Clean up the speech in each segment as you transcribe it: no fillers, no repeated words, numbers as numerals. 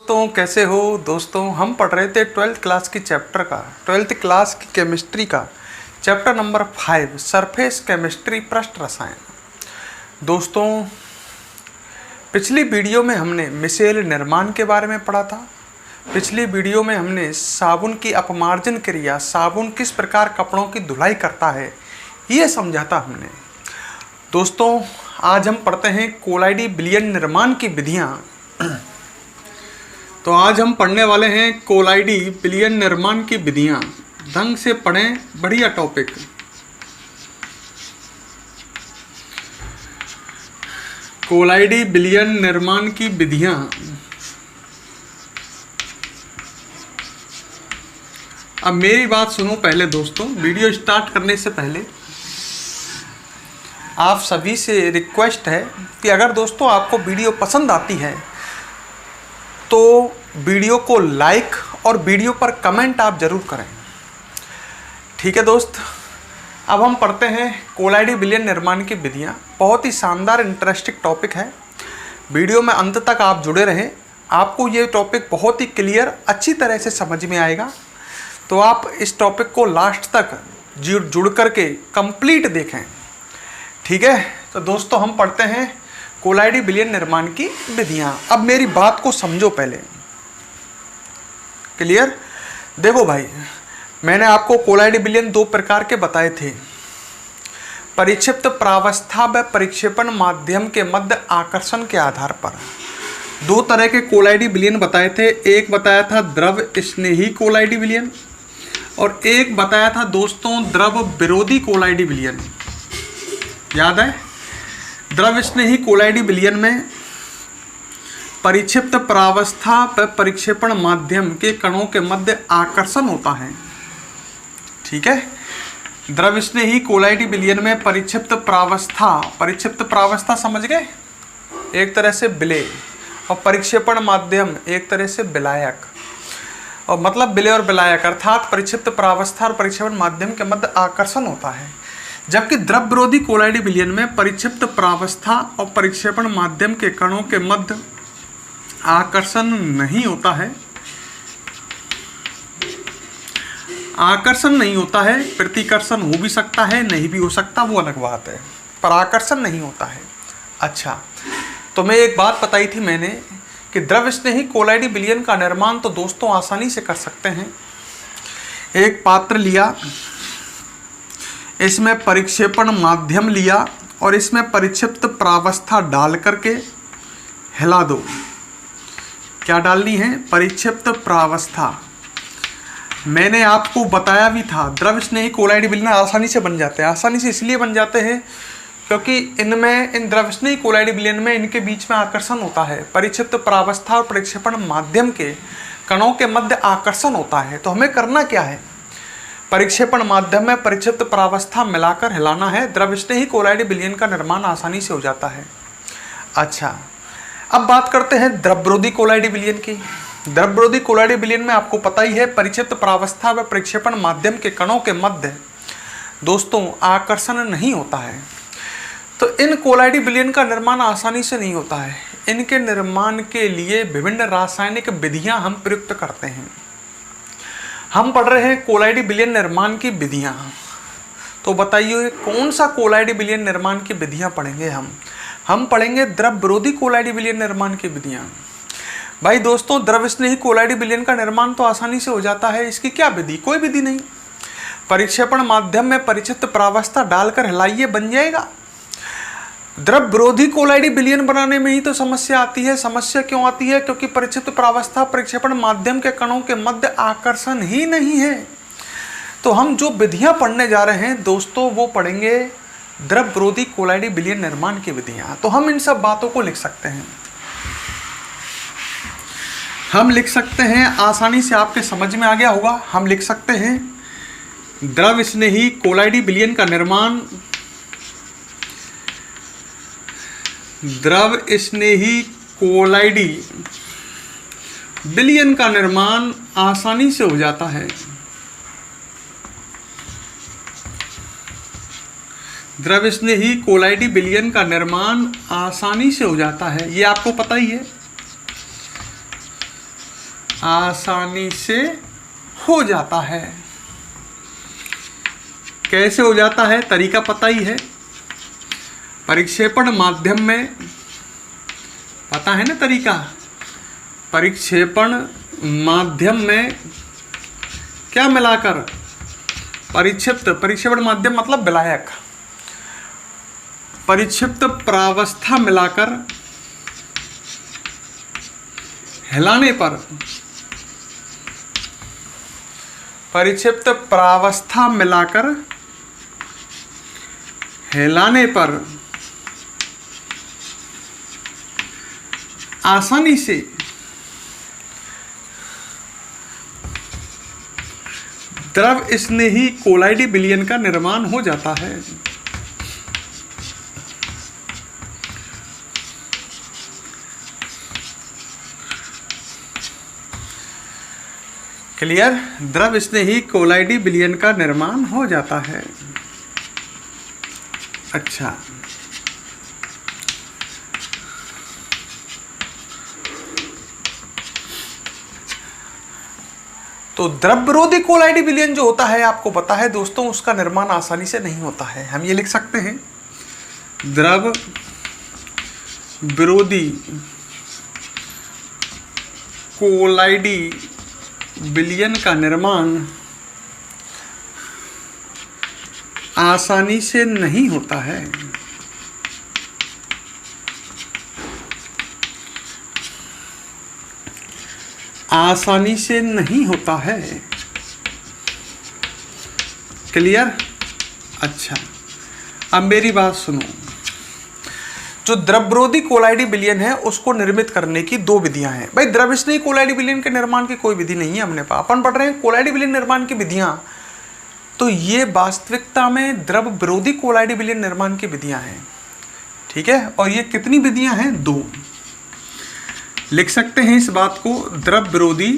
दोस्तों कैसे हो दोस्तों। हम पढ़ रहे थे 12th क्लास की चैप्टर का 12th क्लास की केमिस्ट्री का चैप्टर नंबर 5 सरफेस केमिस्ट्री पृष्ठ रसायन। दोस्तों पिछली वीडियो में हमने मिसेल निर्माण के बारे में पढ़ा था। पिछली वीडियो में हमने साबुन की अपमार्जन क्रिया, साबुन किस प्रकार कपड़ों की धुलाई करता है, ये समझा था हमने। दोस्तों आज हम पढ़ते हैं कोलाइडी विलयन निर्माण की विधियाँ। तो आज हम पढ़ने वाले हैं कोलाइडी विलयन निर्माण की विधियाँ। ढंग से पढ़ें, बढ़िया टॉपिक। कोलाइडी विलयन निर्माण की विधियाँ। अब मेरी बात सुनो पहले दोस्तों, वीडियो स्टार्ट करने से पहले आप सभी से रिक्वेस्ट है कि अगर दोस्तों आपको वीडियो पसंद आती है तो वीडियो को लाइक और वीडियो पर कमेंट आप ज़रूर करें, ठीक है दोस्त। अब हम पढ़ते हैं कोलाइडी विलयन निर्माण की विधियाँ। बहुत ही शानदार इंटरेस्टिंग टॉपिक है। वीडियो में अंत तक आप जुड़े रहें, आपको ये टॉपिक बहुत ही क्लियर अच्छी तरह से समझ में आएगा। तो आप इस टॉपिक को लास्ट तक जुड़ करके कंप्लीट देखें, ठीक है। तो दोस्तों हम पढ़ते हैं कोलाइडी विलयन निर्माण की विधियाँ। अब मेरी बात को समझो पहले, क्लियर। देखो भाई, मैंने आपको कोलाइडी विलयन दो प्रकार के बताए थे, परिक्षिप्त प्रावस्था व परिक्षेपण माध्यम के मध्य आकर्षण के आधार पर। दो तरह के कोलाइडी विलयन बताए थे। एक बताया था द्रव स्नेही कोलाइडी विलयन और एक बताया था दोस्तों द्रव विरोधी कोलाइडी विलयन। याद है? द्रव स्नेही कोलाइडी विलयन में परिक्षिप्त प्रावस्था व परिक्षेपण माध्यम के कणों के मध्य आकर्षण होता है, ठीक है। द्रव स्नेही कोलाइडी विलयन में परिक्षिप्त प्रावस्था समझ गए, एक तरह से विलेय, और परिक्षेपण माध्यम एक तरह से विलायक, और मतलब विलेय और विलायक अर्थात परिक्षिप्त प्रावस्था और परिक्षेपण माध्यम के मध्य आकर्षण होता है। जबकि द्रव विरोधी कोलाइडी विलयन में परिक्षिप्त प्रावस्था और परिक्षेपण माध्यम के कणों के मध्य आकर्षण नहीं होता है। आकर्षण नहीं होता है, प्रतिकर्षण हो भी सकता है, नहीं भी हो सकता, वो अलग बात है, पर आकर्षण नहीं होता है। अच्छा, तो मैं एक बात बताई थी मैंने कि द्रव स्नेही कोलाइडी विलयन का निर्माण तो दोस्तों आसानी से कर सकते हैं। एक पात्र लिया, इसमें परिक्षेपण माध्यम लिया और इसमें परिक्षिप्त प्रावस्था डाल करके हिला दो। क्या डालनी है? परिक्षिप्त प्रावस्था। मैंने आपको बताया भी था द्रव स्नेही कोलाइडी विलयन आसानी से बन जाते हैं। आसानी से इसलिए बन जाते हैं क्योंकि इन द्रव स्नेही कोलाइडी विलयन में इनके बीच में आकर्षण होता है। परिक्षिप्त प्रावस्था और परिक्षेपण माध्यम के कणों के मध्य आकर्षण होता है। तो हमें करना क्या है? परिक्षेपण माध्यम में परिक्षिप्त प्रावस्था मिलाकर हिलाना है। द्रव स्नेही कोलाइडी विलयन का निर्माण आसानी से हो जाता है। अच्छा, अब बात करते हैं द्रव विरोधी कोलाइडी विलयन की। द्रव विरोधी कोलाइडी विलयन में आपको पता ही है परिक्षिप्त प्रावस्था व परिक्षेपण माध्यम के कणों के मध्य दोस्तों आकर्षण नहीं होता है। तो इन कोलाइडी विलयन का निर्माण आसानी से नहीं होता है। इनके निर्माण के लिए विभिन्न रासायनिक विधियां हम प्रयुक्त करते हैं। हम पढ़ रहे हैं कोलाइडी विलयन निर्माण की विधियां। तो बताइए कौन सा कोलाइडी विलयन निर्माण की विधियां पढ़ेंगे हम पढ़ेंगे द्रव विरोधी कोलाइडी विलयन निर्माण की विधियां। भाई दोस्तों, द्रव स्नेही कोलाइडी विलयन का निर्माण तो आसानी से हो जाता है। इसकी क्या विधि? कोई विधि नहीं। परिक्षेपण माध्यम में परिक्षिप्त प्रावस्था डालकर हिलाइए, बन जाएगा। द्रव विरोधी कोलाइडी विलयन बनाने में ही तो समस्या आती है। समस्या क्यों आती है? क्योंकि परिक्षिप्त प्रावस्था परिक्षेपण माध्यम के कणों के मध्य आकर्षण ही नहीं है। तो हम जो विधियां पढ़ने जा रहे हैं दोस्तों वो पढ़ेंगे द्रव विरोधी कोलाइडी विलयन निर्माण की विधियां। तो हम इन सब बातों को लिख सकते हैं। हम लिख सकते हैं, आसानी से आपके समझ में आ गया होगा। हम लिख सकते हैं द्रव स्नेही कोलाइडी विलयन का निर्माण, द्रव स्नेही कोलाइडी विलयन का निर्माण आसानी से हो जाता है। द्रव स्नेही कोलाइडी विलयन का निर्माण आसानी से हो जाता है, ये आपको पता ही है। आसानी से हो जाता है। कैसे हो जाता है, तरीका पता ही है। परिक्षेपण माध्यम में, पता है ना तरीका, परिक्षेपण माध्यम में क्या मिलाकर, परिक्षेपण माध्यम मतलब विलायक, परिक्षिप्त प्रावस्था मिलाकर हिलाने पर, परिक्षिप्त प्रावस्था मिलाकर हिलाने पर आसानी से द्रव स्नेही कोलाइडी विलयन का निर्माण हो जाता है। क्लियर, द्रव स्नेही कोलाइडी विलयन का निर्माण हो जाता है। अच्छा, तो द्रव विरोधी कोलाइडी विलयन जो होता है, आपको पता है दोस्तों, उसका निर्माण आसानी से नहीं होता है। हम ये लिख सकते हैं, द्रव विरोधी कोलाइडी विलयन का निर्माण आसानी से नहीं होता है। आसानी से नहीं होता है। क्लियर? अच्छा, अब मेरी बात सुनो। जो द्रवरोधी कोलाइडी विलयन है उसको निर्मित करने की दो विधियां हैं। भाई द्रव स्नेही कोलाइडी विलयन के निर्माण की कोई विधि नहीं है हमने पास, अपन पढ़ रहे हैं कोलाइडी विलयन निर्माण की विधियां। तो ये वास्तविकता में द्रव विरोधी कोलाइडी विलयन निर्माण की विधियां हैं, ठीक है। और ये कितनी विधियां हैं? दो। लिख सकते हैं इस बात को, द्रव विरोधी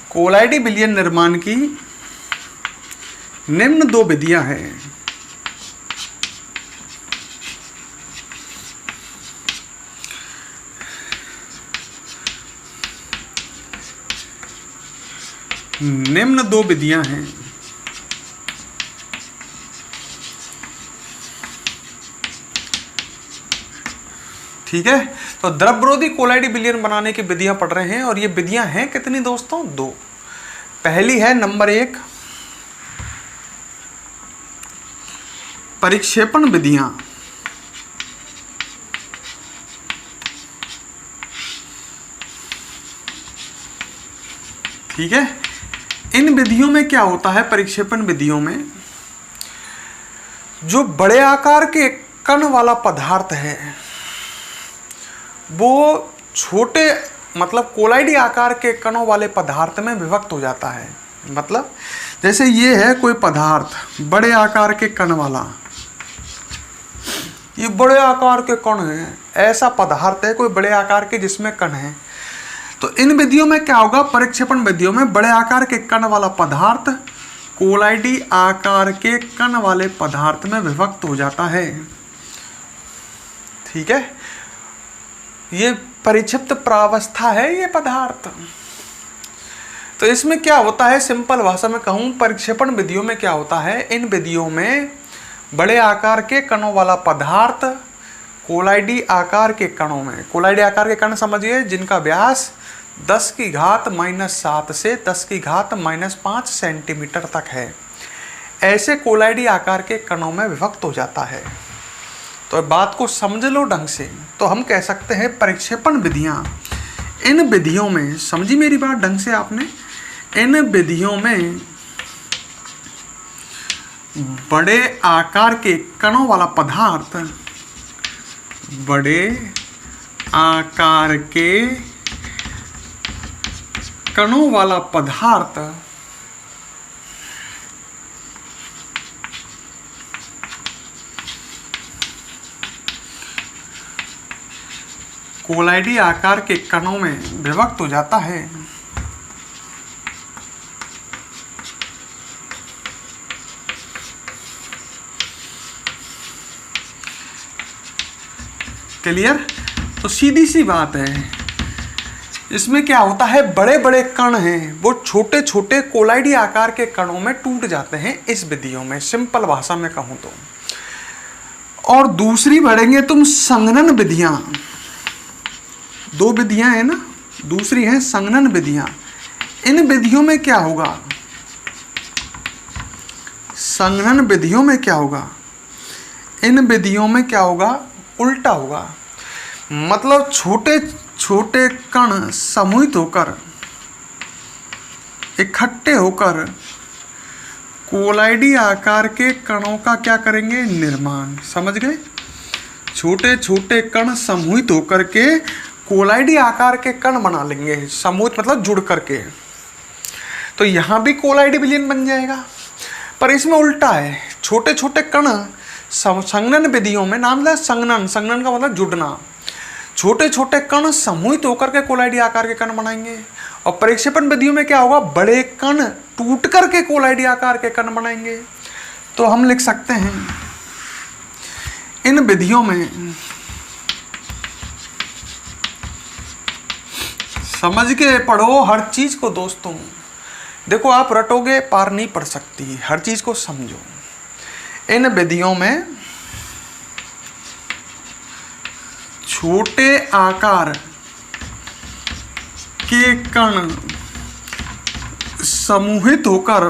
कोलाइडी विलयन निर्माण की निम्न दो विधियां हैं। निम्न दो विधियां हैं। ठीक है, तो द्रव विरोधी कोलाइडी विलयन बनाने की विधियां पढ़ रहे हैं। और ये विधियां हैं कितनी दोस्तों? दो। पहली है नंबर 1 परिक्षेपण विधियां। ठीक है, इन विधियों में क्या होता है? परिक्षेपण विधियों में जो बड़े आकार के कण वाला पदार्थ है वो छोटे मतलब कोलाइडी आकार के कणों वाले पदार्थ में विभक्त हो जाता है। मतलब जैसे ये है कोई पदार्थ बड़े आकार के कण वाला, ये बड़े आकार के कण है, ऐसा पदार्थ है कोई बड़े आकार के जिसमें कण है। तो इन विधियों में क्या होगा? परिक्षेपण विधियों में बड़े आकार के कण वाला पदार्थ कोलाइडी आकार के कण वाले पदार्थ में विभक्त हो जाता है। ठीक है, ये परिक्षिप्त प्रावस्था है ये पदार्थ। तो इसमें क्या होता है? सिंपल भाषा में कहूं, परिक्षेपण विधियों में क्या होता है? इन विधियों में बड़े आकार के कणों वाला पदार्थ कोलाइडी आकार के कणों में, कोलाइडी आकार के कण समझिए जिनका व्यास 10⁻⁻7 से 10⁻⁻5 सेंटीमीटर तक है, ऐसे कोलाइडी आकार के कणों में विभक्त हो जाता है। तो बात को समझ लो ढंग से। तो हम कह सकते हैं परिक्षेपण विधियां, इन विधियों में, समझी मेरी बात ढंग से आपने, इन विधियों में बड़े आकार के कणों वाला पदार्थ, बड़े आकार के कणों वाला पदार्थ कोलाइडी आकार के कणों में विभक्त हो जाता है। क्लियर? तो सीधी सी बात है, इसमें क्या होता है, बड़े बड़े कण हैं वो छोटे छोटे कोलाइडी आकार के कणों में टूट जाते हैं इस विधियों में, सिंपल भाषा में कहूं तो। और दूसरी पढ़ेंगे तुम संघनन विधियां। दो विधियां हैं ना, दूसरी है संघनन विधियां। इन विधियों में क्या होगा, संघनन विधियों में क्या होगा, इन विधियों में क्या होगा, उल्टा होगा। मतलब छोटे छोटे कण समूहित होकर, इकट्ठे होकर कोलाइडी आकार के कणों का क्या करेंगे, निर्माण। समझ गए, छोटे छोटे कण समूहित होकर के कोलाइडी आकार के कण बना लेंगे, समूहित मतलब जुड़ करके। तो यहां भी कोलाइडी विलयन बन जाएगा, पर इसमें उल्टा है। छोटे छोटे कण संघनन विधियों में, नाम है संघनन, संघनन का मतलब जुड़ना। छोटे छोटे कण समूहित होकर के कोलाइडी आकार के कण बनाएंगे। और परिक्षेपण विधियों में क्या होगा, बड़े कण टूट करके कोलाइडी आकार के कण बनाएंगे। तो हम लिख सकते हैं इन विधियों में, समझ के पढ़ो हर चीज को दोस्तों। देखो आप रटोगे पार नहीं पड़ सकती, हर चीज को समझो। इन विधियों में छोटे आकार के कण समूहित होकर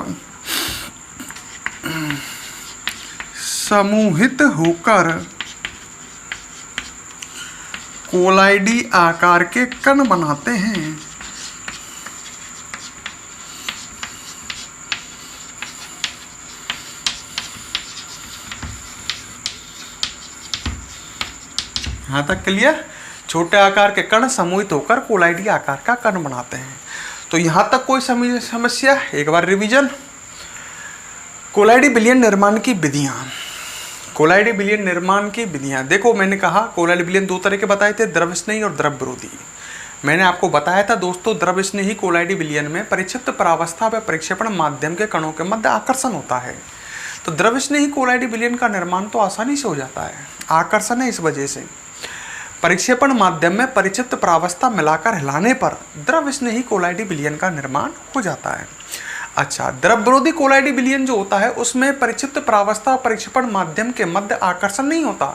कोलाइडी आकार के कण बनाते हैं। यहां तक क्लियर। छोटे आकार के कण समूहित होकर कोलाइडी आकार का कण बनाते हैं। तो यहां तक कोई समस्या, एक बार रिवीजन। कोलाइडी विलयन निर्माण की विधियां, कोलाइडी विलयन निर्माण की विधियां। देखो मैंने कहा कोलाइडी विलयन दो तरह के बताए थे, द्रव स्नेही और द्रव विरोधी। मैंने आपको बताया था दोस्तों, द्रव स्नेही कोलाइडी विलयन में परिक्षिप्त परावस्था व परिक्षेपण माध्यम के कणों के मध्य आकर्षण होता है। तो द्रव स्नेही कोलाइडी विलयन का निर्माण तो आसानी से हो जाता है, आकर्षण है इस वजह से। परिक्षेपण माध्यम में परिचित प्रावस्था मिलाकर हिलाने पर द्रव स्नेही कोलाइडी विलयन का निर्माण हो जाता है। अच्छा, द्रव विरोधी कोलाइडी विलयन जो होता है उसमें परिचित प्रावस्था और परिक्षेपण माध्यम के मध्य आकर्षण नहीं होता।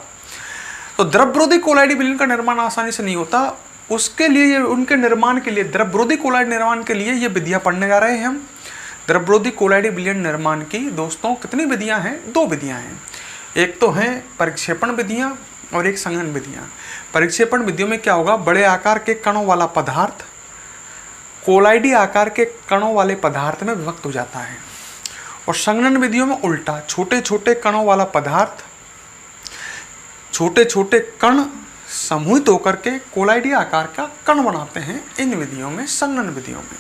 तो द्रव विरोधी कोलाइडी विलयन का निर्माण आसानी से नहीं होता। उसके लिए, उनके निर्माण के लिए, द्रव विरोधी कोलाइडी निर्माण के लिए ये विधियां पढ़ने जा रहे हैं हम। द्रव विरोधी कोलाइडी विलयन निर्माण की दोस्तों कितनी विधियां हैं, दो विधियां हैं। एक तो है परिक्षेपण विधियां और एक संघनन विधियां। परिक्षेपण विधियों में क्या होगा, बड़े आकार के कणों वाला पदार्थ कोलाइडी आकार के कणों वाले पदार्थ में विभक्त हो जाता है। और संघनन विधियों में उल्टा, छोटे छोटे कणों वाला पदार्थ, छोटे छोटे कण समूहित होकर के कोलाइडी आकार का कण बनाते हैं इन विधियों में, संघनन विधियों में।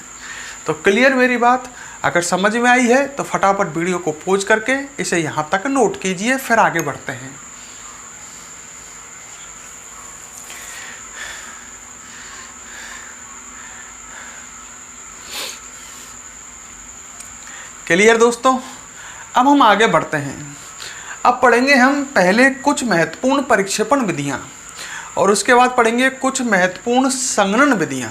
तो क्लियर मेरी बात? अगर समझ में आई है तो फटाफट वीडियो को पॉज करके इसे यहाँ तक नोट कीजिए, फिर आगे बढ़ते हैं। क्लियर दोस्तों? अब हम आगे बढ़ते हैं। अब पढ़ेंगे हम पहले कुछ महत्वपूर्ण परिक्षेपण विधियां और उसके बाद पढ़ेंगे कुछ महत्वपूर्ण संघनन विधियां।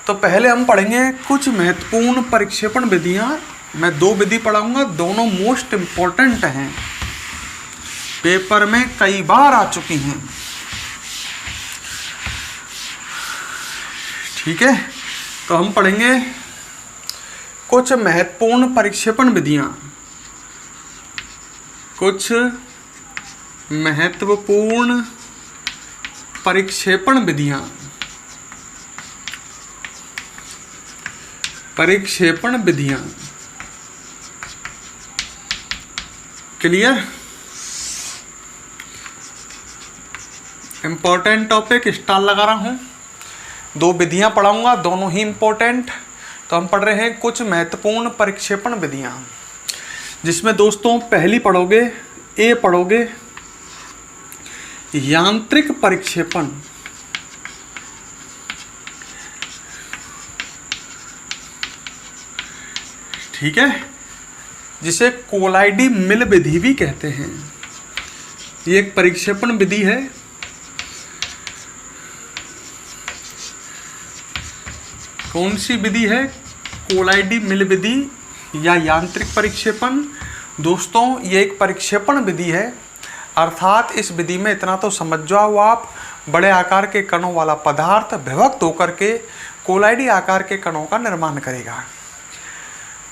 तो पहले हम पढ़ेंगे कुछ महत्वपूर्ण परिक्षेपण विधियां। मैं दो विधि पढ़ाऊंगा, दोनों मोस्ट इम्पोर्टेंट हैं, पेपर में कई बार आ चुकी हैं। ठीक है, तो हम पढ़ेंगे कुछ महत्वपूर्ण परिक्षेपण विधियां, कुछ महत्वपूर्ण परिक्षेपण विधियां, परिक्षेपण विधियां। क्लियर? इंपॉर्टेंट टॉपिक स्टार लगा रहा हूं, दो विधियां पढ़ाऊंगा, दोनों ही इंपॉर्टेंट। तो हम पढ़ रहे हैं कुछ महत्वपूर्ण परिक्षेपण विधियां, जिसमें दोस्तों पहली पढ़ोगे, ए पढ़ोगे यांत्रिक परिक्षेपण। ठीक है, जिसे कोलाइडी मिल विधि भी कहते हैं। ये एक परिक्षेपण विधि है कौन सी विधि है? कोलाइडी मिल विधि या यांत्रिक परिक्षेपण। दोस्तों ये एक परिक्षेपण विधि है, अर्थात इस विधि में इतना तो समझ जाओ आप, बड़े आकार के कणों वाला पदार्थ विभक्त होकर के कोलाइडी आकार के कणों का निर्माण करेगा।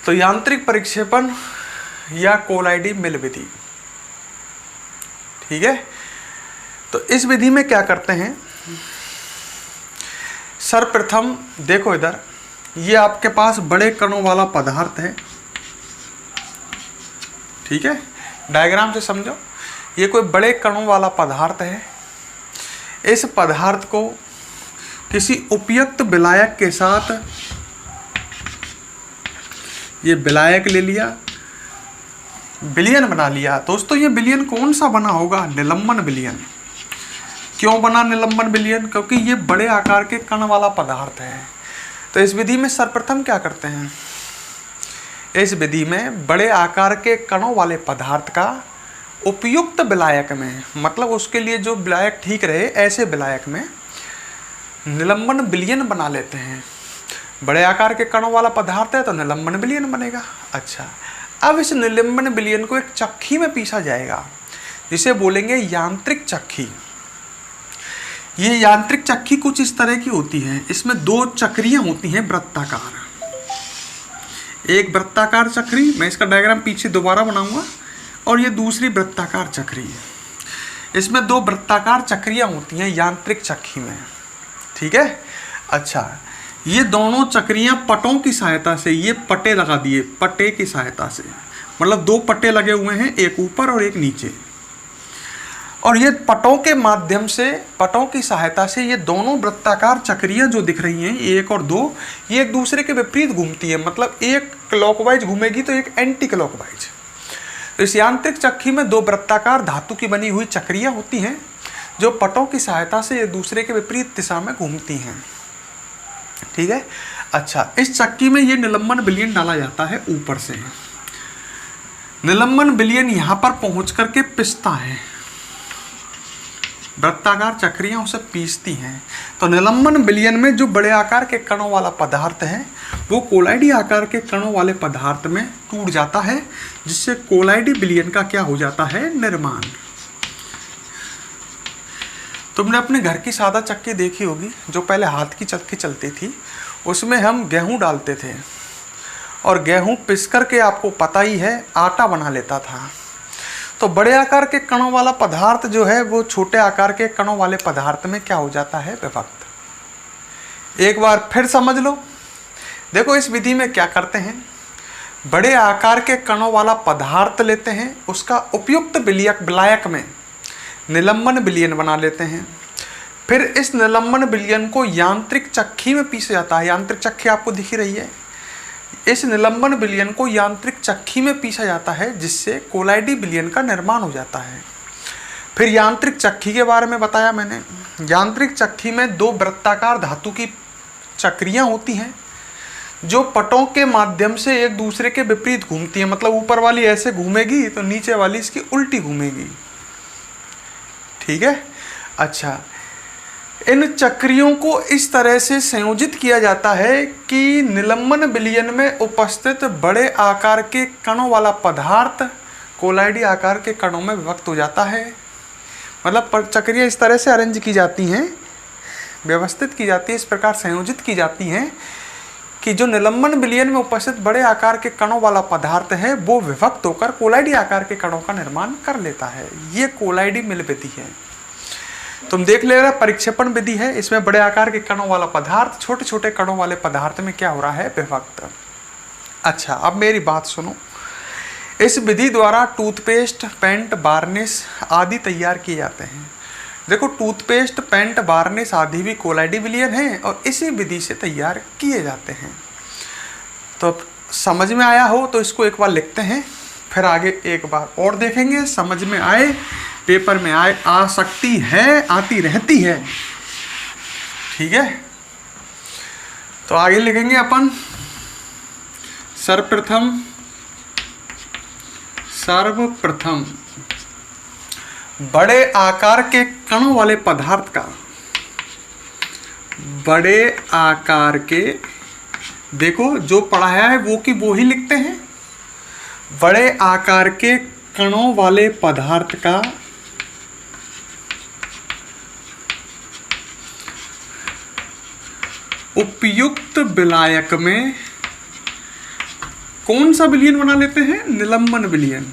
तो यांत्रिक परिक्षेपण या कोलाइडी मिल विधि, ठीक है। तो इस विधि में क्या करते हैं, सर्वप्रथम देखो इधर, ये आपके पास बड़े कणों वाला पदार्थ है, ठीक है, डायग्राम से समझो। ये कोई बड़े कणों वाला पदार्थ है। इस पदार्थ को किसी उपयुक्त विलायक के साथ, ये विलायक ले लिया, विलयन बना लिया। दोस्तों ये विलयन कौन सा बना होगा? निलंबन विलयन। क्यों बना निलंबन विलयन? क्योंकि ये बड़े आकार के कण वाला पदार्थ है। तो इस विधि में सर्वप्रथम क्या करते हैं, इस विधि में बड़े आकार के कणों वाले पदार्थ का उपयुक्त विलायक में, मतलब उसके लिए जो विलायक ठीक रहे ऐसे विलायक में निलंबन विलयन बना लेते हैं। बड़े आकार के कणों वाला पदार्थ है तो निलंबन विलयन बनेगा। अच्छा, अब इस निलंबन विलयन को एक चक्की में पीसा जाएगा, जिसे बोलेंगे यांत्रिक चक्की। ये यांत्रिक चक्की कुछ इस तरह की होती है। इसमें दो चक्रियां होती हैं वृत्ताकार, एक वृत्ताकार चक्री, मैं इसका डायग्राम पीछे दोबारा बनाऊंगा, और ये दूसरी वृत्ताकार चक्री। इसमें दो वृत्ताकार चक्रियां होती हैं यांत्रिक चक्की में, ठीक है। अच्छा, ये दोनों चक्रियां पटों की सहायता से, ये पट्टे लगा दिए, पट्टे की सहायता से, मतलब दो पट्टे लगे हुए हैं, एक ऊपर और एक नीचे, और ये पटों के माध्यम से, पटों की सहायता से ये दोनों वृत्ताकार चक्रियां जो दिख रही हैं, एक और दो, ये एक दूसरे के विपरीत घूमती है, मतलब एक क्लॉकवाइज घूमेगी तो एक एंटी क्लॉकवाइज। तो इस यांत्रिक चक्की में दो वृत्ताकार धातु की बनी हुई चक्रियां होती हैं, जो पटों की सहायता से एक दूसरे के विपरीत दिशा में घूमती हैं, ठीक है। अच्छा, इस चक्की में ये निलंबन विलयन डाला जाता है ऊपर से। निलंबन विलयन यहाँ पर पहुँच करके पिसता है, वृत्ताकार चक्रियां उसे पीसती हैं। तो निलंबन विलयन में जो बड़े आकार के कणों वाला पदार्थ है वो कोलाइडी आकार के कणों वाले पदार्थ में टूट जाता है, जिससे कोलाइडी विलयन का क्या हो जाता है, निर्माण। तुमने अपने घर की सादा चक्की देखी होगी, जो पहले हाथ की चक्की चलती थी, उसमें हम गेहूं डालते थे और गेहूं पिस करके, आपको पता ही है, आटा बना लेता था। तो बड़े आकार के कणों वाला पदार्थ जो है वो छोटे आकार के कणों वाले पदार्थ में क्या हो जाता है, विभक्त। एक बार फिर समझ लो। देखो इस विधि में क्या करते हैं, बड़े आकार के कणों वाला पदार्थ लेते हैं, उसका उपयुक्त विलायक में निलंबन विलयन बना लेते हैं। फिर इस निलंबन विलयन को यांत्रिक चक्की में पीसा जाता है। यांत्रिक चक्की आपको दिख ही रही है। इस निलंबन विलयन को यांत्रिक चक्की में पीसा जाता है, जिससे कोलाइडी विलयन का निर्माण हो जाता है। फिर यांत्रिक चक्की के बारे में बताया मैंने। यांत्रिक चक्की में दो वृत्ताकार धातु की चक्रियां होती हैं, जो पटों के माध्यम से एक दूसरे के विपरीत घूमती हैं, मतलब ऊपर वाली ऐसे घूमेगी तो नीचे वाली इसकी उल्टी घूमेगी, ठीक है। अच्छा, इन चक्रियों को इस तरह से संयोजित किया जाता है कि निलंबन विलयन में उपस्थित बड़े आकार के कणों वाला पदार्थ कोलाइडी आकार के कणों में विभक्त हो जाता है। मतलब चक्रियाँ इस तरह से अरेंज की जाती हैं, व्यवस्थित की जाती है, इस प्रकार संयोजित की जाती हैं कि जो निलंबन विलयन में उपस्थित बड़े आकार के कणों वाला पदार्थ है वो विभक्त होकर कोलाइडी आकार के कणों का निर्माण कर लेता है। ये कोलाइडी मिल विधि है। तुम देख ले रहे, परिक्षेपण विधि है, इसमें बड़े आकार के कणों वाला पदार्थ छोटे छोटे कणों वाले पदार्थ में क्या हो रहा है, विभक्त। अच्छा, अब मेरी बात सुनो। इस विधि द्वारा टूथपेस्ट, पेंट, वार्निश आदि तैयार किए जाते हैं। देखो, टूथपेस्ट, पेंट, वार्निश आदि भी कोलाइडी विलयन है और इसी विधि से तैयार किए जाते हैं। तो समझ में आया हो तो इसको एक बार लिखते हैं, फिर आगे एक बार और देखेंगे। समझ में आए, पेपर में आए, आ सकती है, आती रहती है, ठीक है। तो आगे लिखेंगे अपन, सर्वप्रथम बड़े आकार के कणों वाले पदार्थ का, बड़े आकार के देखो जो पढ़ाया है वो की वो ही लिखते हैं। बड़े आकार के कणों वाले पदार्थ का उपयुक्त विलायक में कौन सा विलयन बना लेते हैं? निलंबन विलयन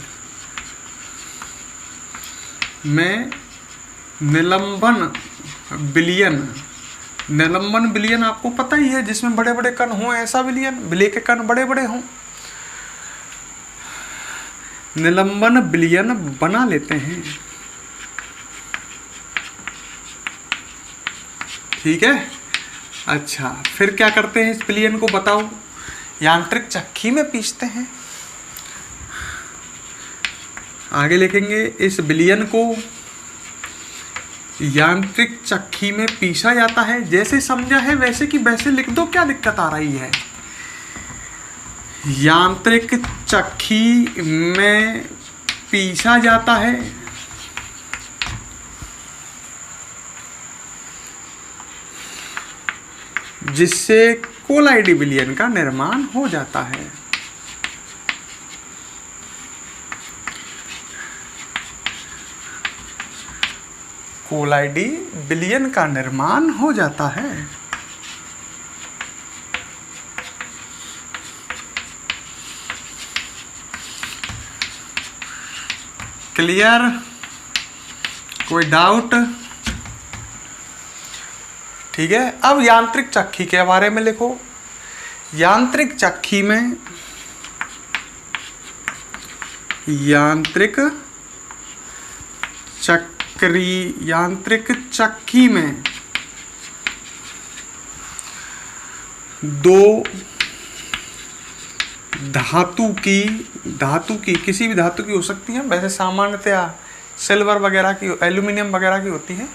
में निलंबन विलयन आपको पता ही है, जिसमें बड़े बड़े कण हों ऐसा विलयन, विलय के कण बड़े बड़े हों, निलंबन विलयन बना लेते हैं। ठीक है। अच्छा, फिर क्या करते हैं इस विलयन को बताओ? यांत्रिक चक्की में पीसते हैं। आगे लिखेंगे इस विलयन को यांत्रिक चक्की में पीसा जाता है। जैसे समझा है वैसे की वैसे लिख दो, क्या दिक्कत आ रही है? यांत्रिक चक्की में पीसा जाता है जिससे कोलाइडी विलयन का निर्माण हो जाता है। कोलाइडी विलयन का निर्माण हो जाता है। क्लियर? कोई डाउट? ठीक है। अब यांत्रिक चक्की के बारे में लिखो। यांत्रिक चक्की में यांत्रिक चक्की में दो धातु की किसी भी धातु की हो सकती है, वैसे सामान्यतया सिल्वर वगैरह की, एल्यूमिनियम वगैरह की होती है।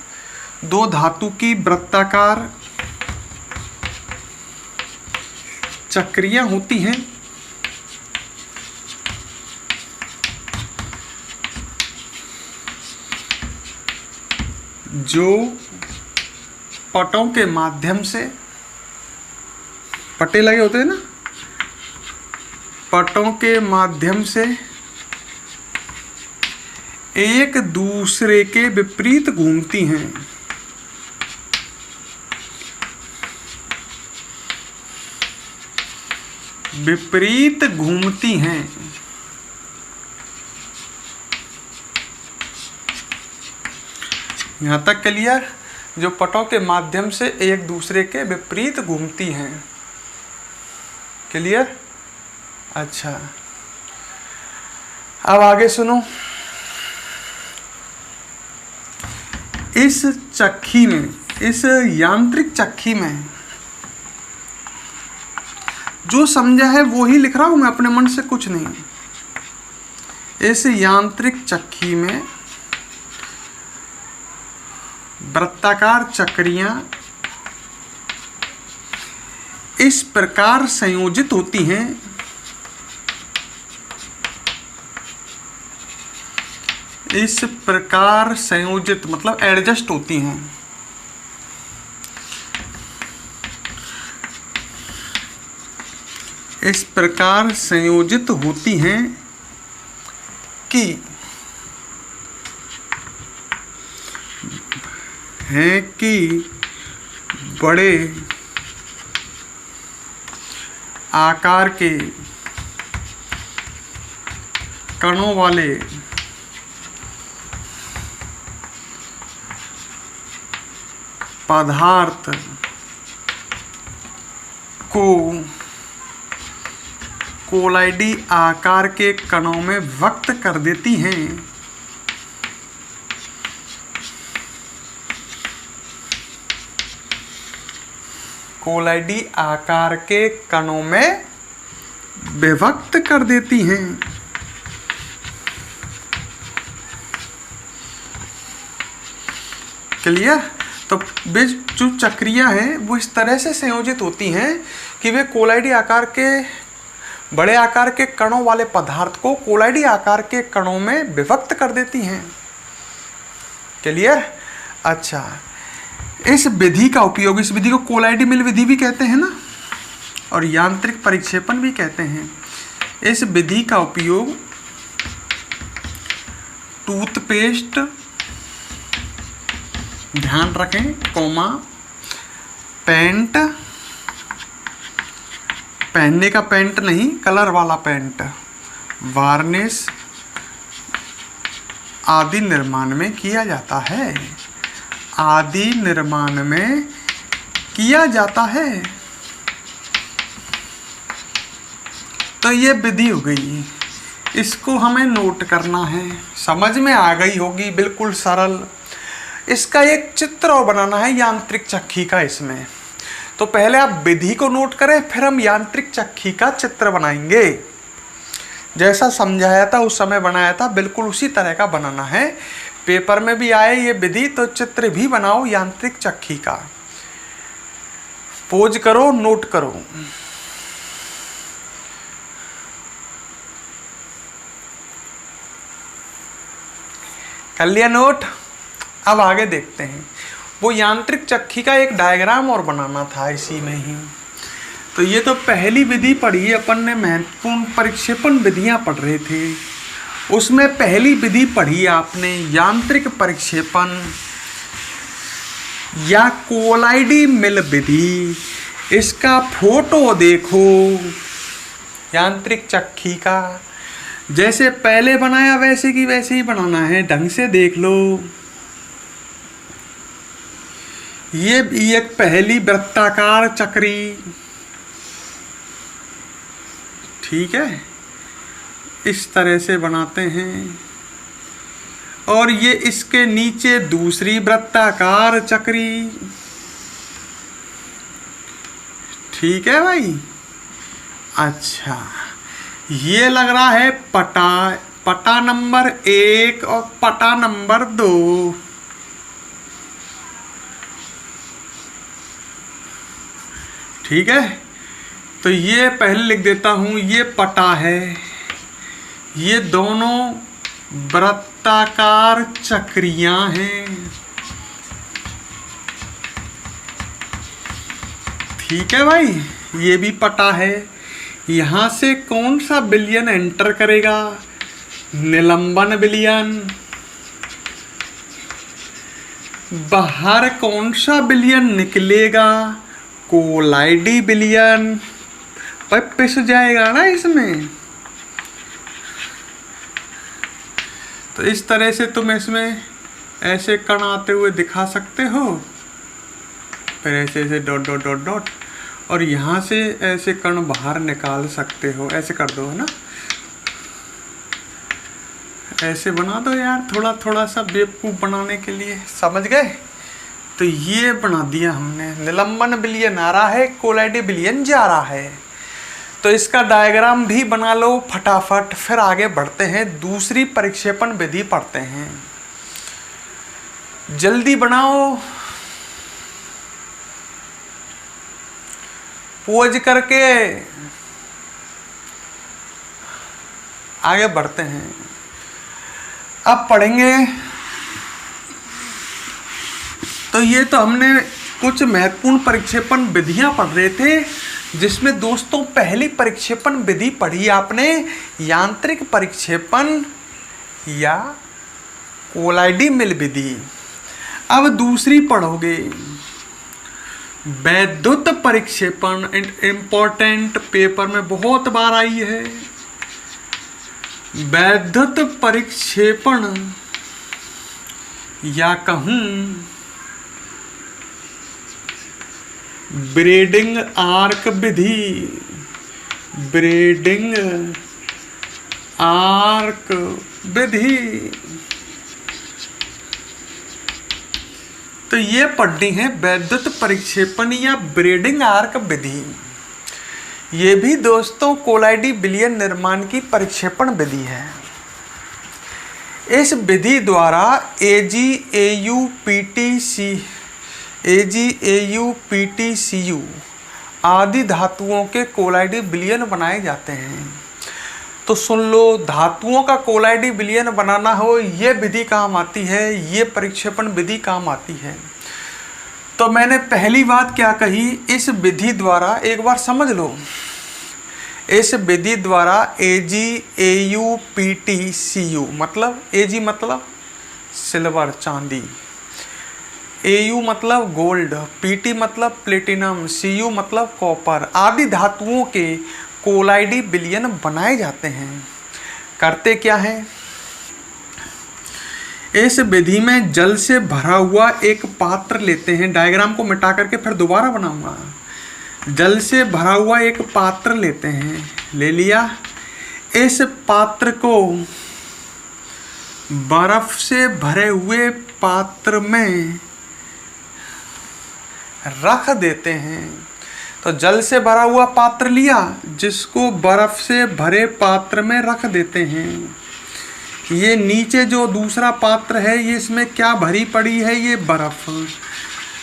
दो धातु की वृत्ताकार चक्रियां होती हैं जो पटों के माध्यम से, पट्टे लगे होते हैं ना, पटों के माध्यम से एक दूसरे के विपरीत घूमती हैं। विपरीत घूमती हैं। यहां तक क्लियर? जो पटों के माध्यम से एक दूसरे के विपरीत घूमती हैं। क्लियर? अच्छा, अब आगे सुनो। इस चक्की में, इस यांत्रिक चक्की में जो समझा है वो ही लिख रहा हूं मैं, अपने मन से कुछ नहीं। इस यांत्रिक चक्की में वृत्ताकार चक्रियां इस प्रकार संयोजित होती हैं इस प्रकार संयोजित मतलब एडजस्ट होती हैं। इस प्रकार संयोजित होती हैं कि बड़े आकार के कणों वाले पदार्थ को कोलाइडी आकार के कणों में व्यक्त कर देती हैं। कोलाइडी आकार के कणों में विभक्त कर देती हैं। क्लियर? तो वे जो चक्रियां हैं वो इस तरह से संयोजित होती हैं कि वे कोलाइडी आकार के, बड़े आकार के कणों वाले पदार्थ को कोलाइडी आकार के कणों में विभक्त कर देती हैं। क्लियर? अच्छा, इस विधि का उपयोग, इस विधि को कोलाइडी मिल विधि भी कहते हैं ना। और यांत्रिक परिक्षेपण भी कहते हैं। इस विधि का उपयोग टूथपेस्ट, ध्यान रखें, कोमा, पेंट, पहनने का पेंट नहीं, कलर वाला पेंट, वार्निश आदि निर्माण में किया जाता है। आदि निर्माण में किया जाता है। तो ये विधि हो गई, इसको हमें नोट करना है। समझ में आ गई होगी, बिल्कुल सरल। इसका एक चित्र और बनाना है यांत्रिक चक्की का। इसमें तो पहले आप विधि को नोट करें, फिर हम यांत्रिक चक्की का चित्र बनाएंगे। जैसा समझाया था उस समय बनाया था, बिल्कुल उसी तरह का बनाना है। पेपर में भी आए ये विधि, तो चित्र भी बनाओ यांत्रिक चक्की का। पोज करो, नोट करो। कर लिया नोट? अब आगे देखते हैं। वो यांत्रिक चक्की का एक डायग्राम और बनाना था इसी में ही। तो ये तो पहली विधि पढ़ी, अपन ने महत्वपूर्ण परिक्षेपण विधियां पढ़ रहे थे। उसमें पहली विधि पढ़ी आपने यांत्रिक परिक्षेपण या कोलाइडी मिल विधि। इसका फोटो देखो यांत्रिक चक्की का, जैसे पहले बनाया वैसे की वैसे ही बनाना है, ढंग से देख लो। ये एक पहली वृत्ताकार चक्री, ठीक है, इस तरह से बनाते हैं। और ये इसके नीचे दूसरी वृत्ताकार चक्री, ठीक है भाई। अच्छा, ये लग रहा है पटा नंबर 1 और पटा नंबर 2। ठीक है, तो ये पहले लिख देता हूं, ये पटा है। ये दोनों वृत्ताकार चक्रियां हैं, ठीक है भाई। ये भी पटा है। यहां से कौन सा विलयन एंटर करेगा? निलंबन विलयन। बाहर कौन सा विलयन निकलेगा? कोलाइडी विलयन। पर पिस जाएगा ना इसमें। तो इस तरह से तुम इसमें ऐसे कण आते हुए दिखा सकते हो, फिर ऐसे ऐसे डॉट डॉट डॉट डॉट, और यहाँ से ऐसे कण बाहर निकाल सकते हो। ऐसे कर दो, है ना, ऐसे बना दो यार, थोड़ा थोड़ा सा बेवकूफ़ बनाने के लिए। समझ गए? तो ये बना दिया हमने। निलंबन विलयन आ रहा है, कोलाइडी विलयन जा रहा है। तो इसका डायग्राम भी बना लो फटाफट, फिर आगे बढ़ते हैं, दूसरी परिक्षेपण विधि पढ़ते हैं। जल्दी बनाओ, पोज करके आगे बढ़ते हैं। अब पढ़ेंगे। तो ये तो हमने कुछ महत्वपूर्ण परिक्षेपण विधियां पढ़ रहे थे, जिसमें दोस्तों पहली परिक्षेपण विधि पढ़ी आपने यांत्रिक परिक्षेपण या कोलाइडी मिल विधि। अब दूसरी पढ़ोगे वैद्युत परिक्षेपण। इंपॉर्टेंट, पेपर में बहुत बार आई है। वैद्युत परिक्षेपण या कहूं ब्रेडिंग आर्क विधि। ब्रेडिंग आर्क विधि। तो ये पढ़नी है वैद्युत परिक्षेपण या ब्रेडिंग आर्क विधि। ये भी दोस्तों कोलाइडी विलयन निर्माण की परिक्षेपण विधि है। इस विधि द्वारा AgAu, आदि धातुओं के कोलाइडी विलयन बनाए जाते हैं। तो सुन लो, धातुओं का कोलाइडी विलयन बनाना हो, ये विधि काम आती है, ये परिक्षेपण विधि काम आती है। तो मैंने पहली बात क्या कही, इस विधि द्वारा एक बार समझ लो, इस विधि द्वारा AgAuPtCu मतलब Ag मतलब सिल्वर चांदी, Au मतलब गोल्ड, Pt मतलब प्लेटिनम, Cu मतलब कॉपर आदि धातुओं के कोलाइडी विलयन बनाए जाते हैं। करते क्या है, इस विधि में जल से भरा हुआ एक पात्र लेते हैं, डायग्राम को मिटा करके फिर दोबारा बनाऊंगा। जल से भरा हुआ एक पात्र लेते हैं, ले लिया। इस पात्र को बर्फ से भरे हुए पात्र में रख देते हैं। तो जल से भरा हुआ पात्र लिया, जिसको बर्फ से भरे पात्र में रख देते हैं। ये नीचे जो दूसरा पात्र है, ये इसमें क्या भरी पड़ी है, ये बर्फ।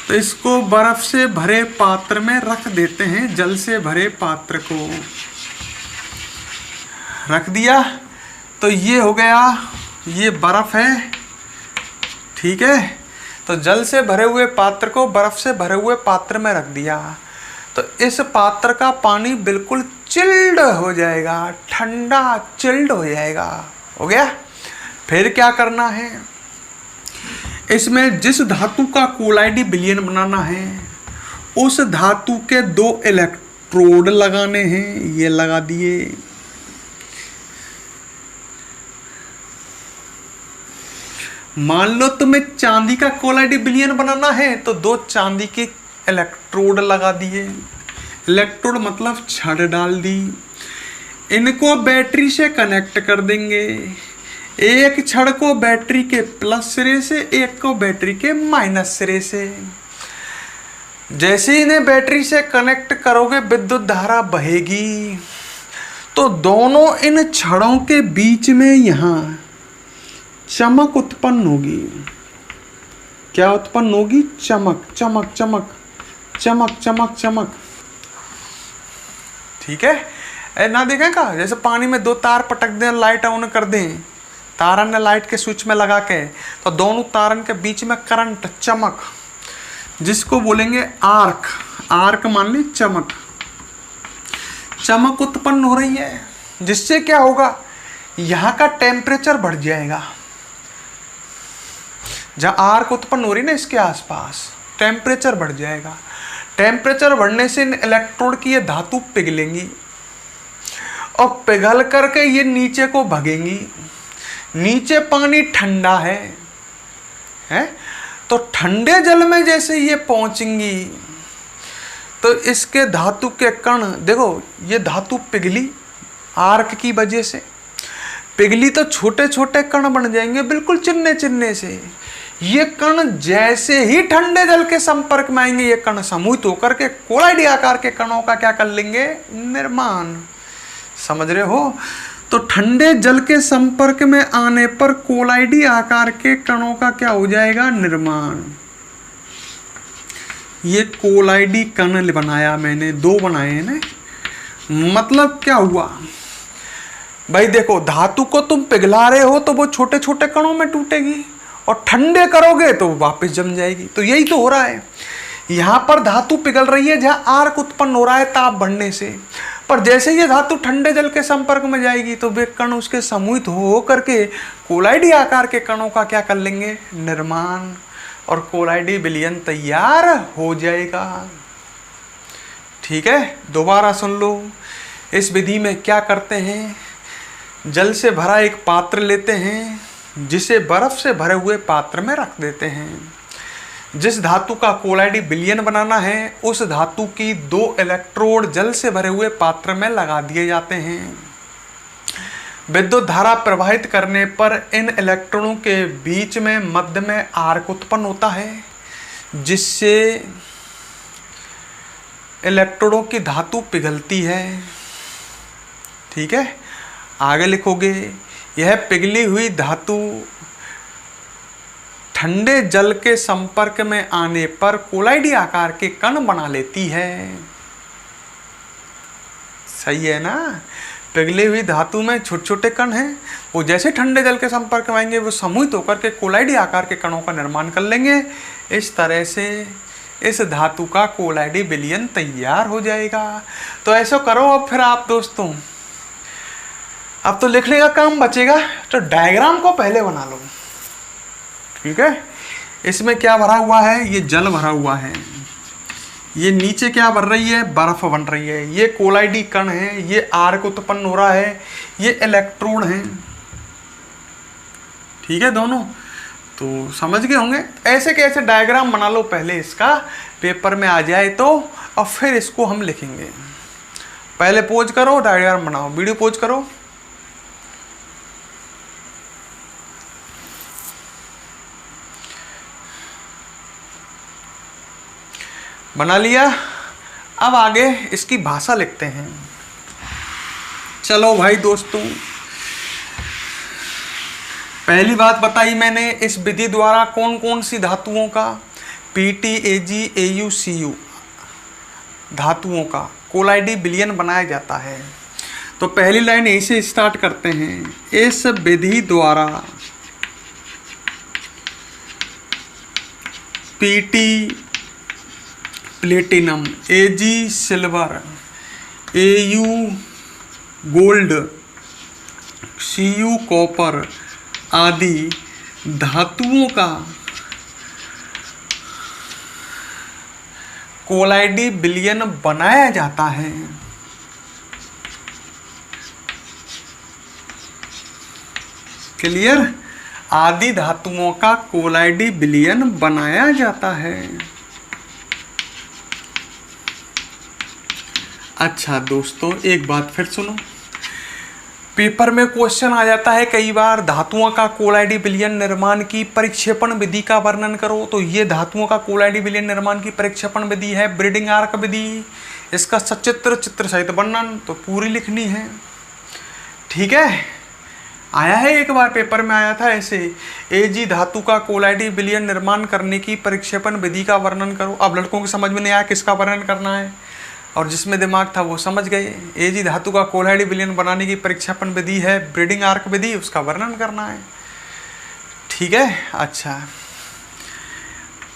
तो इसको बर्फ से भरे पात्र में रख देते हैं, जल से भरे पात्र को रख दिया। तो ये हो गया, ये बर्फ है, ठीक है। तो जल से भरे हुए पात्र को बर्फ से भरे हुए पात्र में रख दिया, तो इस पात्र का पानी बिल्कुल चिल्ड हो जाएगा, ठंडा चिल्ड हो जाएगा। हो गया। फिर क्या करना है, इसमें जिस धातु का कोलाइडी विलयन बनाना है, उस धातु के 2 इलेक्ट्रोड लगाने हैं। ये लगा दिए। मान लो तुम्हें चांदी का कोलाइडी विलयन बनाना है, तो 2 चांदी के इलेक्ट्रोड लगा दिए। इलेक्ट्रोड मतलब छड़ डाल दी। इनको बैटरी से कनेक्ट कर देंगे। एक छड़ को बैटरी के प्लस सिरे से, एक को बैटरी के माइनस सिरे से। जैसे इन्हें बैटरी से कनेक्ट करोगे, विद्युत धारा बहेगी। तो दोनों इन छड़ों के बीच में यहां चमक उत्पन्न होगी। क्या उत्पन्न होगी? चमक चमक चमक चमक चमक चमक। ठीक है ना, देखें का जैसे पानी में 2 तार पटक दें, लाइट ऑन कर दें, तारन ने लाइट के स्विच में लगा के, तो दोनों तारन के बीच में करंट, चमक, जिसको बोलेंगे आर्क। आर्क मान ली चमक। चमक उत्पन्न हो रही है, जिससे क्या होगा, यहाँ का टेम्परेचर बढ़ जाएगा। जहाँ आर्क उत्पन्न हो रही ना, इसके आसपास टेम्परेचर बढ़ जाएगा। टेम्परेचर बढ़ने से इन इलेक्ट्रोड की ये धातु पिघलेंगी और पिघल करके ये नीचे को भगेंगी। नीचे पानी ठंडा है तो ठंडे जल में जैसे ये पहुंचेंगी, तो इसके धातु के कण, देखो ये धातु पिघली आर्क की वजह से, पिघली तो छोटे छोटे कण बन जाएंगे, बिल्कुल चिन्ने चिन्ने से। ये कण जैसे ही ठंडे जल के संपर्क में आएंगे, ये कण समूहित होकर के कोलाइडी आकार के कणों का क्या कर लेंगे? निर्माण। समझ रहे हो? तो ठंडे जल के संपर्क में आने पर कोलाइडी आकार के कणों का क्या हो जाएगा? निर्माण। ये कोलाइडी कण बनाया मैंने, 2 बनाए हैं ना। मतलब क्या हुआ भाई, देखो धातु को तुम पिघला रहे हो तो वो छोटे छोटे कणों में टूटेगी, और ठंडे करोगे तो वापस जम जाएगी। तो यही तो हो रहा है, यहाँ पर धातु पिघल रही है जहाँ आर्क उत्पन्न हो रहा है ताप बढ़ने से, पर जैसे ये धातु ठंडे जल के संपर्क में जाएगी तो वे कण उसके समूहित हो करके कोलाइडी आकार के कणों का क्या कर लेंगे? निर्माण, और कोलाइडी विलयन तैयार हो जाएगा। ठीक है, दोबारा सुन लो। इस विधि में क्या करते हैं, जल से भरा एक पात्र लेते हैं, जिसे बर्फ से भरे हुए पात्र में रख देते हैं। जिस धातु का कोलाइडी विलयन बनाना है, उस धातु की 2 इलेक्ट्रोड जल से भरे हुए पात्र में लगा दिए जाते हैं। विद्युत धारा प्रवाहित करने पर इन इलेक्ट्रॉनों के बीच में मध्य में आर्क उत्पन्न होता है, जिससे इलेक्ट्रोडों की धातु पिघलती है। ठीक है, आगे लिखोगे, यह पिघली हुई धातु ठंडे जल के संपर्क में आने पर कोलाइडी आकार के कण बना लेती है। सही है ना? पिघली हुई धातु में छोटे छोटे कण हैं, वो जैसे ठंडे जल के संपर्क में आएंगे वो समूहित होकर के कोलाइडी आकार के कणों का निर्माण कर लेंगे। इस तरह से इस धातु का कोलाइडी विलयन तैयार हो जाएगा। तो ऐसा करो अब फिर आप दोस्तों, अब तो लिखने का काम बचेगा, तो डायग्राम को पहले बना लो। ठीक है, इसमें क्या भरा हुआ है, ये जल भरा हुआ है, ये नीचे क्या बन रही है, बर्फ बन रही है, ये कोलाइडी कण है, ये आर्क उत्पन्न हो रहा है, ये इलेक्ट्रोड है। ठीक है, दोनों तो समझ गए होंगे। ऐसे कैसे डायग्राम बना लो पहले, इसका पेपर में आ जाए तो, और फिर इसको हम लिखेंगे। पहले पोज करो, डायग्राम बनाओ, वीडियो पोज करो। बना लिया। अब आगे इसकी भाषा लिखते हैं। चलो भाई दोस्तों, पहली बात बताई मैंने, इस विधि द्वारा कौन कौन सी धातुओं का, Pt, Ag, Au, Cu धातुओं का कोलाइडी विलयन बनाया जाता है। तो पहली लाइन यहीं से स्टार्ट करते हैं। इस विधि द्वारा Pt platinum, Ag silver, Au gold, Cu copper आदि धातुओं का कोलाइडी विलयन बनाया जाता है। क्लियर? आदि धातुओं का कोलाइडी विलयन बनाया जाता है। अच्छा दोस्तों, एक बात फिर सुनो, पेपर में क्वेश्चन आ जाता है कई बार, धातुओं का कोलाइडी विलयन निर्माण की परिक्षेपण विधि का वर्णन करो। तो ये धातुओं का कोलाइडी विलयन निर्माण की परिक्षेपण विधि है ब्रीडिंग आर्क विधि। इसका सचित्र चित्र सहित वर्णन तो पूरी लिखनी है। ठीक है, आया है एक बार पेपर में आया था ऐसे, Ag धातु का कोलाइडी विलयन निर्माण करने की परिक्षेपण विधि का वर्णन करो। अब लड़कों की समझ में नहीं आया किसका वर्णन करना है, और जिसमें दिमाग था वो समझ गए। Ag धातु का कोलाइडी विलयन बनाने की परिक्षेपण विधि है ब्रीडिंग आर्क विधि, उसका वर्णन करना है। ठीक है, अच्छा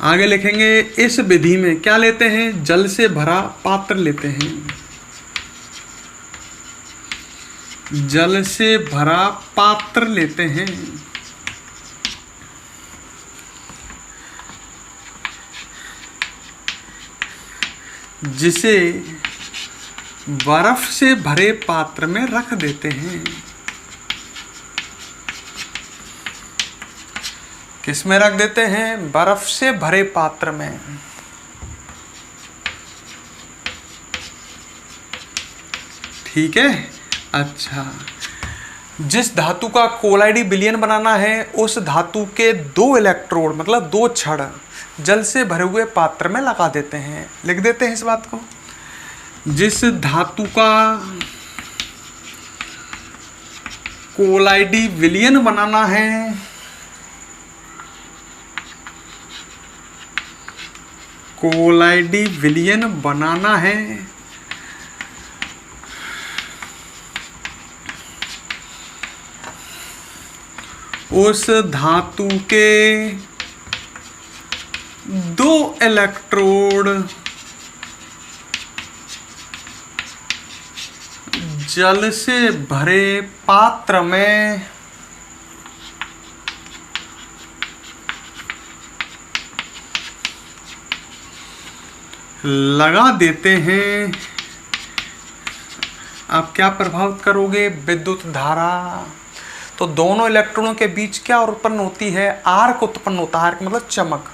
आगे लिखेंगे। इस विधि में क्या लेते हैं, जल से भरा पात्र लेते हैं। जल से भरा पात्र लेते हैं, जिसे बर्फ से भरे पात्र में रख देते हैं। किस में रख देते हैं, बर्फ से भरे पात्र में। ठीक है, अच्छा जिस धातु का कोलाइडी विलयन बनाना है उस धातु के 2 इलेक्ट्रोड मतलब 2 छड़ जल से भरे हुए पात्र में लगा देते हैं। लिख देते हैं इस बात को। जिस धातु का कोलाइडी विलयन बनाना है कोलाइडी विलयन बनाना है उस धातु के 2 इलेक्ट्रोड जल से भरे पात्र में लगा देते हैं। आप क्या प्रभावित करोगे, विद्युत धारा। तो दोनों इलेक्ट्रॉनों के बीच क्या उत्पन्न होती है, आर्क उत्पन्न होता है। आर्क मतलब चमक।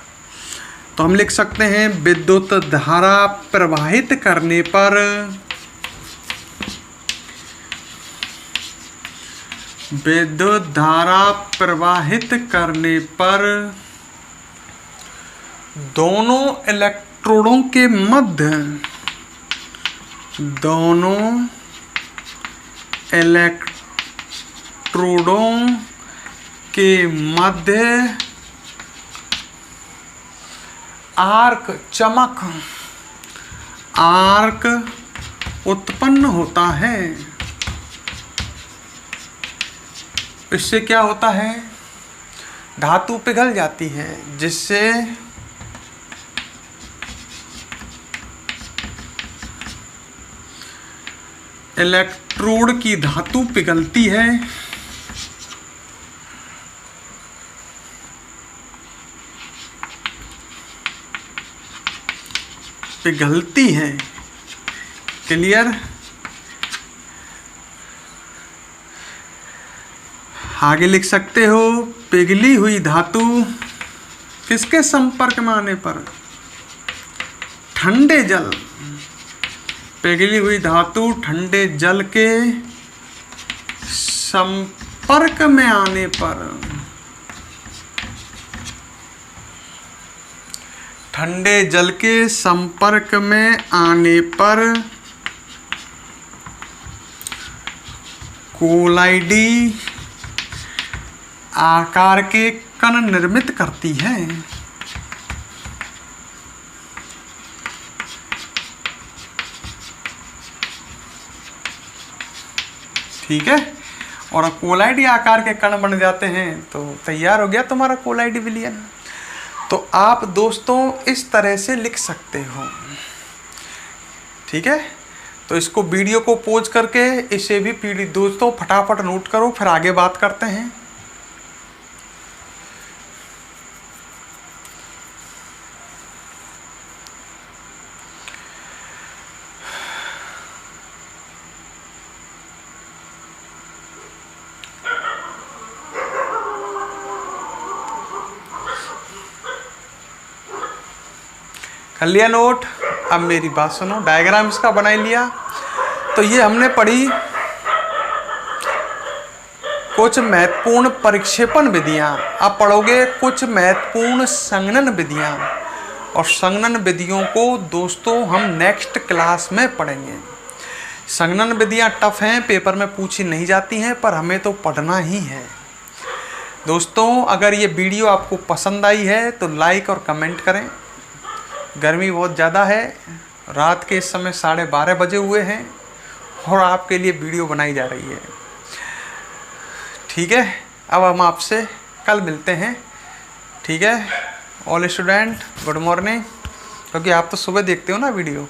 तो हम लिख सकते हैं विद्युत धारा प्रवाहित करने पर विद्युत धारा प्रवाहित करने पर दोनों इलेक्ट्रोडों के मध्य आर्क चमक आर्क उत्पन्न होता है। इससे क्या होता है, धातु पिघल जाती है, जिससे इलेक्ट्रोड की धातु पिघलती है, पिघलती है। क्लियर। आगे लिख सकते हो, पिघली हुई धातु किसके संपर्क में आने पर? ठंडे जल। पिघली हुई धातु ठंडे जल के संपर्क में आने पर, ठंडे जल के संपर्क में आने पर कोलाइडी आकार के कण निर्मित करती है। ठीक है। और कोलाइडी आकार के कण बन जाते हैं तो तैयार हो गया तुम्हारा कोलाइडी विलयन। तो आप दोस्तों इस तरह से लिख सकते हो। ठीक है। तो इसको वीडियो को पॉज करके इसे भी पीडी दोस्तों फटाफट नोट करो, फिर आगे बात करते हैं। कर लिया नोट? अब मेरी बात सुनो, डायग्राम इसका बना लिया। तो ये हमने पढ़ी कुछ महत्वपूर्ण परिक्षेपण विधियाँ। अब पढ़ोगे कुछ महत्वपूर्ण संघनन विधियाँ, और संघनन विधियों को दोस्तों हम नेक्स्ट क्लास में पढ़ेंगे। संघनन विधियाँ टफ हैं, पेपर में पूछी नहीं जाती हैं, पर हमें तो पढ़ना ही है। दोस्तों अगर ये वीडियो आपको पसंद आई है तो लाइक और कमेंट करें। गर्मी बहुत ज़्यादा है, रात के इस समय 12:30 बजे हुए हैं और आपके लिए वीडियो बनाई जा रही है। ठीक है। अब हम आपसे कल मिलते हैं। ठीक है। ऑल स्टूडेंट गुड मॉर्निंग, क्योंकि आप तो सुबह देखते हो ना वीडियो।